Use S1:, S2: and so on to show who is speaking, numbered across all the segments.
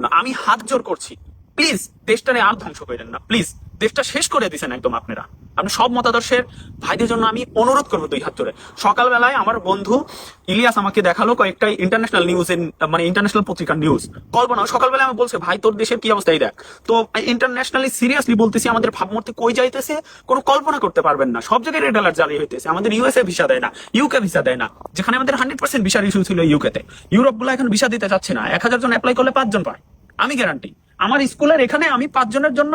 S1: না, আমি হাত জোর করছি, প্লিজ দেশটারে আর ধ্বংস করেন না, প্লিজ। দেশটা শেষ করে দিচ্ছেন একদম আপনারা। আপনি সব মতাদর্শের ভাইদের জন্য আমি অনুরোধ করবো দুই হাত জোরে। সকালবেলায় আমার বন্ধু ইলিয়াস আমাকে দেখালো কয়েকটা ইন্টারন্যাশনাল নিউজ, মানে ইন্টারন্যাশনাল পত্রিকার নিউজ। কল্পনা সকালবেলায় আমি বলছে, ভাই তোর দেশের কি অবস্থা এই দেখ। তো ইন্টারন্যাশনালি সিরিয়াসলি বলতেছি, আমাদের ভাবমূর্তি কই যাইতেছে কোনো কল্পনা করতে পারবেন না। সব জায়গায় রেড অ্যালার্ট জারি হইতেছে। আমাদের ইউএসএ ভিসা দেয় না, ইউকে ভিসা দেয় না, যেখানে আমাদের 100% ভিসার ইস্যু ছিল ইউকেতে। ইউরোপ গুলো এখন ভিসা দিতে চাচ্ছে না। 1000 জন অ্যাপ্লাই করলে 5 জন পায়, আমি গ্যারান্টি। আমার স্কুলের এখানে আমি 5 জনের জন্য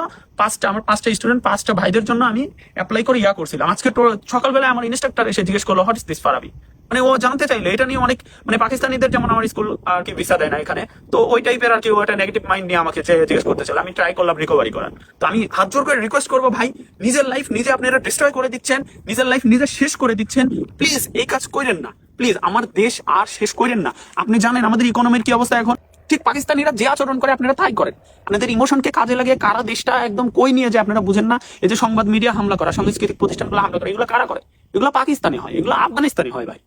S1: আমার 5টা স্টুডেন্ট, 5টা ভাইদের জন্য আমি অ্যাপ্লাই করে করছিলাম। আজকে সকালবেলায় আমার ইনস্ট্রাক্টর এসে জিজ্ঞেস করলো, হোয়াট ইজ দিস ফারাবি। মানে ও জানতে চাইলো এটা নিয়ে অনেক, মানে পাকিস্তানিদের যেমন আমার স্কুল আর কি ভিসা দেয় না এখানে, তো ওই টাইপের আর কি ওটা নেগেটিভ মাইন্ড নিয়ে আমাকে জিজ্ঞেস করতে চাইলো। আমি ট্রাই করলাম রিকভারি করার। তো আমি হাত জোর করে রিকোয়েস্ট করবো, ভাই নিজের লাইফ নিজে আপনারা ডিস্ট্রয় করে দিচ্ছেন, নিজের লাইফ নিজে শেষ করে দিচ্ছেন। প্লিজ এই কাজ করেন না, প্লিজ। আমার দেশ আর শেষ করেন না। আপনি জানেন আমাদের ইকোনমির কি অবস্থা এখন। ঠিক পাকিস্তানিরা যে আচরণ করে আপনারা তাই করেন। আপনাদের ইমোশনকে কাজে লাগিয়ে কারা দেশটা একদম কই নিয়ে যায় আপনারা বুঝেন না। এই যে সংবাদ মিডিয়া হামলা করা, সাংস্কৃতিক প্রতিষ্ঠানগুলো হামলা করে, এগুলো কারা করে? এগুলো পাকিস্তানি হয়, এগুলো আফগানিস্তানি হয় ভাই,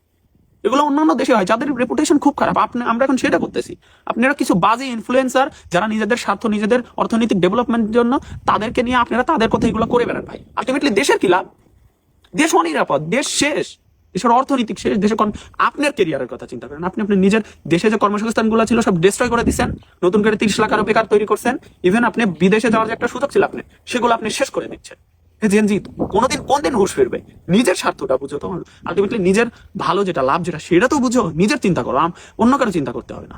S1: এগুলো অন্যান্য দেশে হয় যাদের রেপুটেশন খুব খারাপ। আমরা এখন সেটা করতেছি। আপনারা কিছু বাজে ইনফ্লুয়েন্সার যারা নিজেদের স্বার্থ, নিজেদের অর্থনৈতিক ডেভেলপমেন্টের জন্য তাদেরকে নিয়ে আপনারা তাদের কথা এগুলো করে বেড়ান ভাই। আলটিমেটলি দেশের কি লাভ? দেশ অনিরাপদ, দেশ শেষ, দেশের অর্থনৈতিক শেষ। দেশে আপনার কেরিয়ারের কথা চিন্তা করেন। আপনি আপনার নিজের দেশে যে কর্মসংস্থানগুলো ছিল সব ডিস্ট্রয় করে দিচ্ছেন, নতুন করে 30 লাখ আরো বেকার তৈরি করছেন। ইভেন আপনি বিদেশে যাওয়ার যে একটা সুযোগ ছিল আপনি, সেগুলো আপনি শেষ করে দিচ্ছেন। জেনজি কোন দিন হুঁশ ফিরবে? নিজের স্বার্থটা বুঝো তো। আলটিমেটলি নিজের ভালো যেটা, লাভ যেটা, সেটা তো বুঝো। নিজের চিন্তা করো, অন্য কারো চিন্তা করতে হবে না।